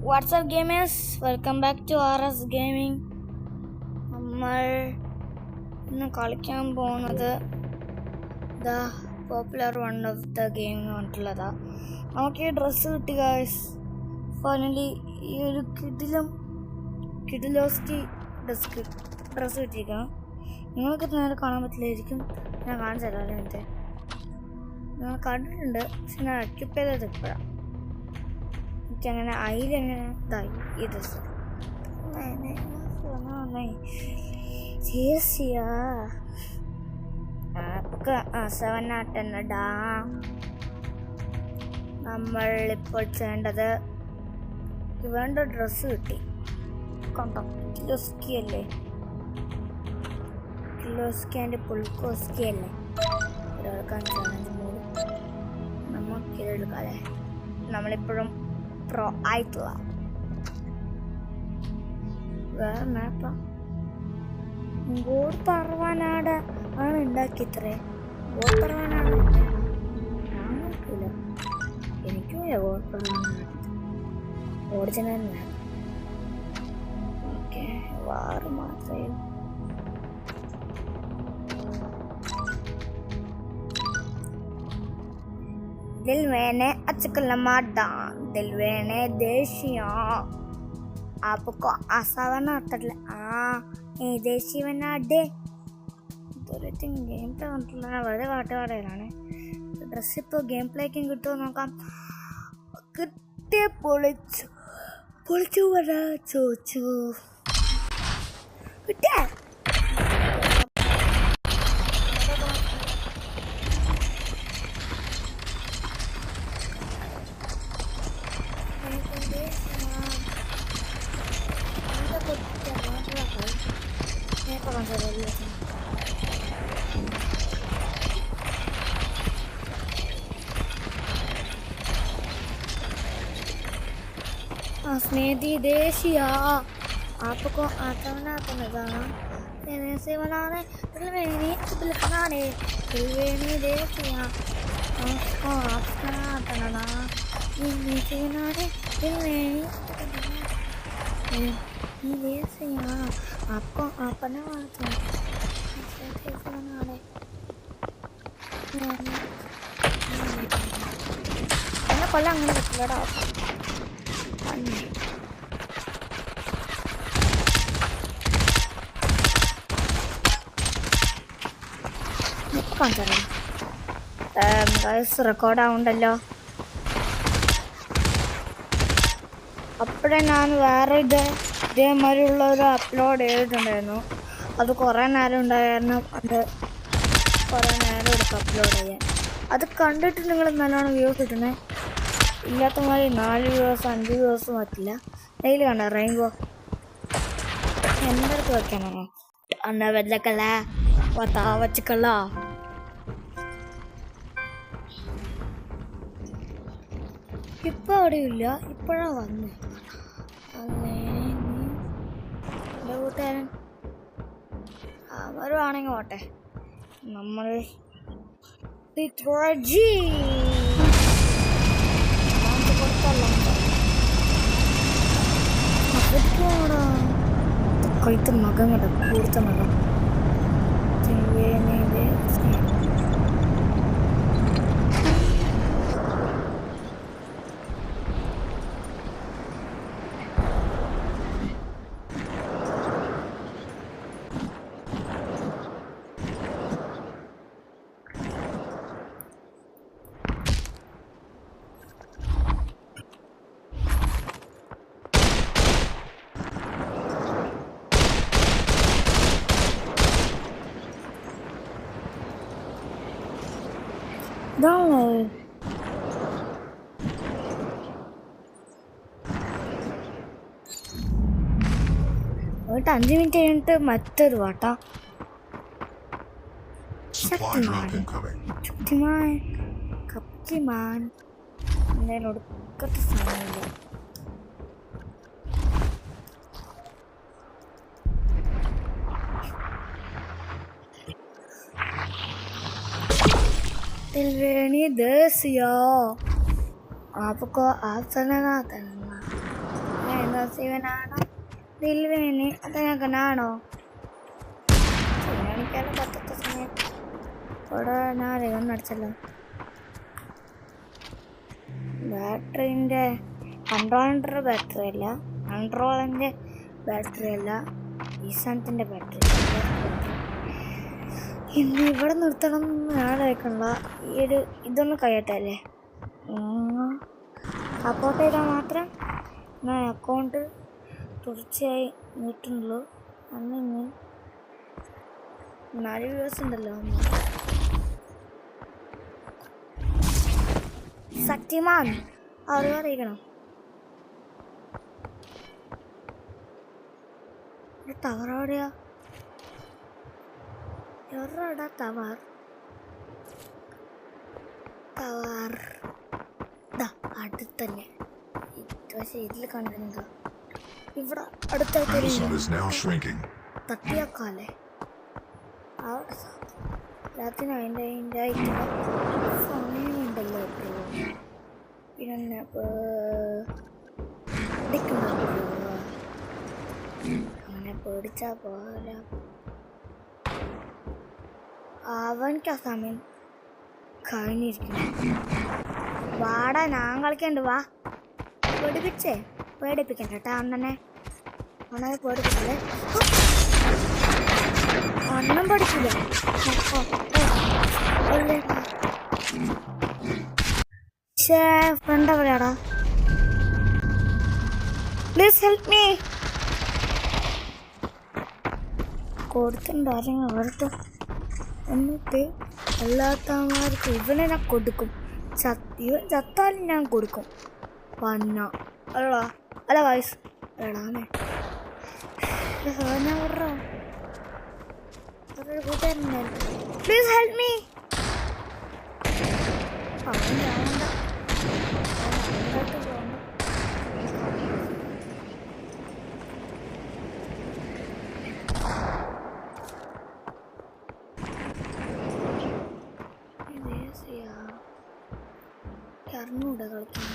WhatsApp gamers, welcome back to RS gaming. നമ്മൾ ഇന്ന് കളിക്കാൻ പോകുന്നത് the popular one of the game എന്ന് പറഞ്ഞിട്ടുള്ളതാ. നമുക്ക് ഈ ഡ്രസ്സ് കിട്ടി ഗായ്സ്. ഫൈനലി ഈ ഒരു കിഡിലോസ്റ്റി ഡ്രസ്സ് കിട്ടിയിരിക്കണം. നിങ്ങൾക്ക് നേരെ കാണാൻ പറ്റില്ലായിരിക്കും, ഞാൻ കാണിച്ചു തരാം. എന്നിട്ട് ഞാൻ കണ്ടിട്ടുണ്ട്, പക്ഷെ ഞാൻ എക്യുപ്പ് ചെയ്തത് ഇപ്പോഴാണ്. എനിക്കങ്ങനെ അതിലെങ്ങനെ ഇതായി ഈ ഡ്രസ്സ് സെവനാട്ടെന്നടാ. നമ്മൾ ഇപ്പോൾ ചെയ്യേണ്ടത് വേണ്ട ഡ്രസ്സ് കിട്ടി. കണ്ടോ, കിലോസ്കി അല്ലേ, കിലോസ്കി ആൻഡ് പുൾക്കോസ്കി അല്ലേ. ഒരാൾക്കാൻ ചാലഞ്ച് മൂടി നമുക്കിതെടുക്കാതെ. നമ്മളിപ്പോഴും പ്രോ ആയിട്ടുള്ള വേറെ മാപ്പാ. ഗോഡ് പറവാനാട് ആണ് ഉണ്ടാക്കിത്രേ. ഗോഡ് പറവാനാട് ഞാൻ നോക്കില്ല, എനിക്കും ഗോഡ് പറവാനാട് ഒറിജിനൽ മാപ്പ്. ഓക്കെ, വേറെ മാത്രമേ दिल मैंने अचकल माडान, दिल मैंने देशिया. आपको आशा बनाता ദേശീയ വനാടേ. ഗെയിം പ്ലേ കണ്ടിട്ടുള്ള വെറുതെ പാട്ടുപാടലാണ്. ഡ്രസ്സ് ഇപ്പോൾ ഗെയിം പ്ലേക്കും കിട്ടുമോ നോക്കാം. കിട്ടിയ പൊളിച്ചു വരാ ചോദിച്ചു കിട്ടിയ स्नेही देशिया. आपको आता बनाता नजारा से बनाने दिलवेनी देशिया. आपको आता बनाता नजारा से बनाने दिलवेनी देशिया. आपको अपना बनाने എന്നെ കൊല്ലം അങ്ങനെ പറ്റില്ലടാ. റെക്കോർഡാവുണ്ടല്ലോ. അപ്പോഴേ ഞാൻ വേറെ ഇതേമാതിരിയുള്ള ഒരു അപ്ലോഡ് ചെയ്തിട്ടുണ്ടായിരുന്നു. അത് കുറേ നേരം ഉണ്ടായിരുന്നു. അത് കുറേ നേരം എടുക്കും അപ്ലോഡ് ചെയ്യാൻ. അത് കണ്ടിട്ട് നിങ്ങൾ നല്ലോണം വ്യൂസ് കിട്ടുന്നത്. ഇല്ലാത്ത മാതിരി 4 വ്യൂസ് 5 വ്യൂസ് പറ്റില്ല. ഡെയിലി കണ്ട റെയിൻബോ എൻ്റെ അടുത്ത് വെക്കാനാണോ അന്ന വെല്ലക്കല്ല വത്താ വച്ചിക്കല്ല. ഇപ്പം അവിടെയില്ല, ഇപ്പോഴാണ് വന്ന് എൻ്റെ കൂട്ടുകാരൻ വരുവാണെങ്കിൽ പോട്ടെ. നമ്മൾ കൈത്ത മകം കേട്ടോ, കൂടുതൽ മകം. download. ഒരു 5 മിനിറ്റ് കഴിഞ്ഞിട്ട് മറ്റൊരു പാട്ടാ. കപ്തിമാൻ എന്തായാലും ഒടുക്കത്തെ സമയമില്ല. दिलवेनी देसिया आपको आप चलेगा करना ശിവനാണോ ദിൽവേനി അതങ്ങനാണോ ശിവനാണിക്കാലും പറ്റത്ത സമയത്ത് ഇവിടെ ഞാൻ ഒന്നടിച്ചല്ലോ. ബാറ്ററിൻ്റെ കൺട്രോളിൻ്റെ ബാറ്ററി അല്ല, കൺട്രോളിൻ്റെ ബാറ്ററി അല്ല, ഈ സാധനത്തിൻ്റെ ബാറ്ററി. ഇന്ന് ഇവിടെ നിർത്തണം എന്ന് ഞാൻ കേൾക്കണില്ല. ഈ ഒരു ഇതൊന്നും കഴിയട്ടല്ലേ, സപ്പോർട്ട് ചെയ്താൽ മാത്രം ഞാൻ അക്കൗണ്ട് തുടർച്ചയായി നീട്ടുന്നുള്ളൂ. അന്ന് ഇന്ന് 4 വ്യൂസ് ഉണ്ടല്ലോ. ശക്തിമാൻ അവർ അറിയിക്കണം. ടവർ എവിടെയാ? എവിടെടാ ടവർ? ടവർ അടുത്തന്നെ. പക്ഷെ ഇതിൽ കണ്ടിരുന്നത് ഇവിടെ അടുത്തായിട്ട് തട്ടിയാക്കാലേ. അവിടെ എല്ലാത്തിനും അതിൻ്റെ ആയിട്ടുള്ള സമയമുണ്ടല്ലോ. പിന്നെ അങ്ങനെ പേടിച്ചാ പോലെ അവനിക്ക് ആ സമയം കഴിഞ്ഞിരിക്കുന്നു. വാടാ, ഞാൻ കളിക്കണ്ട്, വാ. പേടിപ്പിക്കണ്ട കേട്ടോ അണ്ണനെ. അണ്ണനെ പേടിപ്പിക്കല്ലേ, അണ്ണൻ പഠിക്കില്ല. ഫ്രണ്ട് എവിടെയാടാ? Please help me. കൊടുത്തിട്ടുണ്ടോ ആരെങ്കിലും അവിടുത്തെ? എന്നിട്ട് അല്ലാത്തമാർക്ക് ഇവനെ ഞാൻ കൊടുക്കും. ഇവൻ ചത്താലും ഞാൻ കൊടുക്കും. പന്ന അല്ലടാ, അല്ല വയസ്സ് എടാന്നേ. ഞാൻ പറ കൂട്ടുകാരുണ്ടായിരുന്നു. Please help me. അറിഞ്ഞൂടെ കളിക്കാൻ.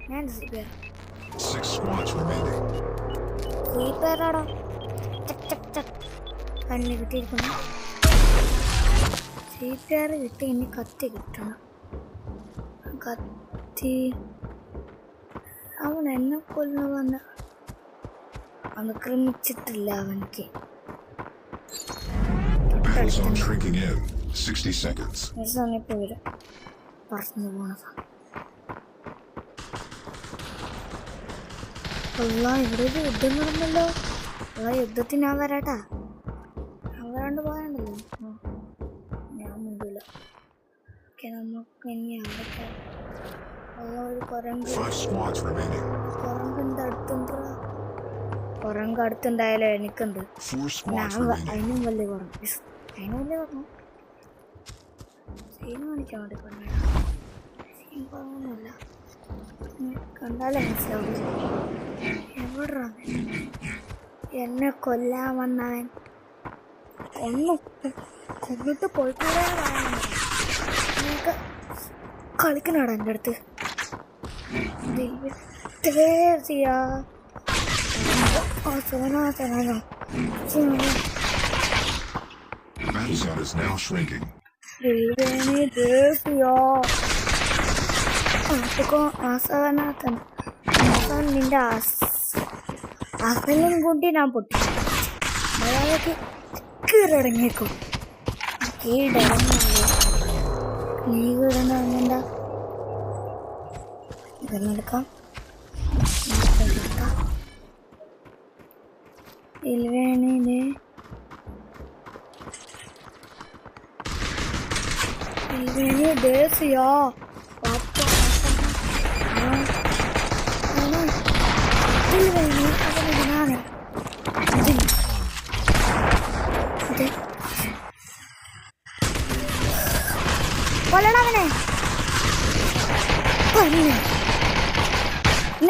ഞാൻ സ്ലീപ്പറാടോ. കണ്ണ് കിട്ടിയിരിക്കുന്നു. സ്ലീപ്പർ കിട്ടി. ഇനി കത്തി കിട്ടണം. കത്തി അവൻ എന്നെ കൊല്ലുന്ന വന്ന അനുക്രമിച്ചിട്ടില്ല അവനിക്ക്. സമയത്ത് വരും പറന്നു പോണതാണ്. ഇവിടെ ഒരു യുദ്ധം നടന്നല്ലോ. യുദ്ധത്തിന് ഞാൻ വരാട്ടാ. ഞാൻ വരാണ്ട് പോയാണ്ടല്ലോ. ഞാൻ മുണ്ടില്ല. നമുക്ക് ഇനി അവിടെ ഒരു കുരങ്ങിന്റെ അടുത്തുണ്ടോ? കുരങ്ങ് അടുത്തുണ്ടായാലോ എനിക്കുണ്ട്. അതിനും വലിയ കുറഞ്ഞു. അതിനും വലിയ കുറഞ്ഞു. സീൻ കാണിക്കാൻ വേണ്ടി പറഞ്ഞ സീൻ കുറവൊന്നുമില്ല. കണ്ടാലേ മനസ്സിലാവും. എവിടാ എന്നെ കൊല്ലാൻ വന്നവൻ? കൊന്നിട്ട് പോയിക്കൂടെ നിനക്ക് കളിക്കണാടാ എൻ്റെ അടുത്ത്? നിന്റെ അസലും കൂട്ടി ഞാൻ പൊട്ടി. അയാൾക്ക് കീഴടങ്ങിയേക്കും. കീഴടങ്ങാതെ നീ കീഴടങ്ങണ്ട. ഇതെടുക്കാം. ഇൽവേണിന് ദേശിയോ കൊല്ലണവനെ.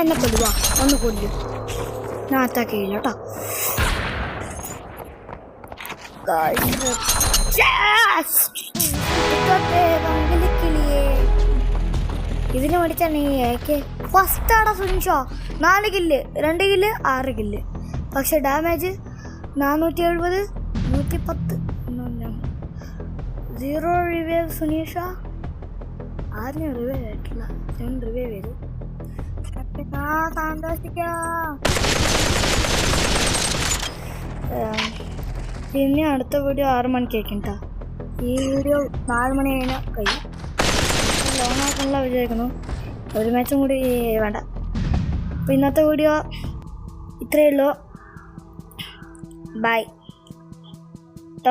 എന്നെ കൊല്ലുവാ, ഒന്ന് കൊല്ലു. ഞാൻ അറ്റാക്ക് ചെയ്യില്ല കേട്ടോ. ഇതിന് മേടിച്ചാണ് ഈ ഫസ്റ്റ് ആടാ സുനിഷോ. 4 കില്ല്, 2 കില്ല്, 6 കില്ല്. പക്ഷെ ഡാമേജ് 470, 110. 0 റിവൈവ് സുനീഷ. ആരും റിവൈവ് ആയിട്ടില്ല, ഞാൻ റിവൈവ് ചെയ്തു. സന്തോഷിക്കാം. പിന്നെ അടുത്ത വീഡിയോ 6 മണിക്കായിരിക്കും കേട്ടോ. ഈ വീഡിയോ 4 മണി കഴിഞ്ഞാൽ കഴിയും. ലോങ് ആക്കാനുള്ള വിചാരിക്കുന്നു. ഒരു മാച്ചും കൂടി വേണ്ട. അപ്പോൾ ഇന്നത്തെ വീഡിയോ ഇത്രയേ ഉള്ളൂ. ബൈ.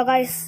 ഗൈസ്.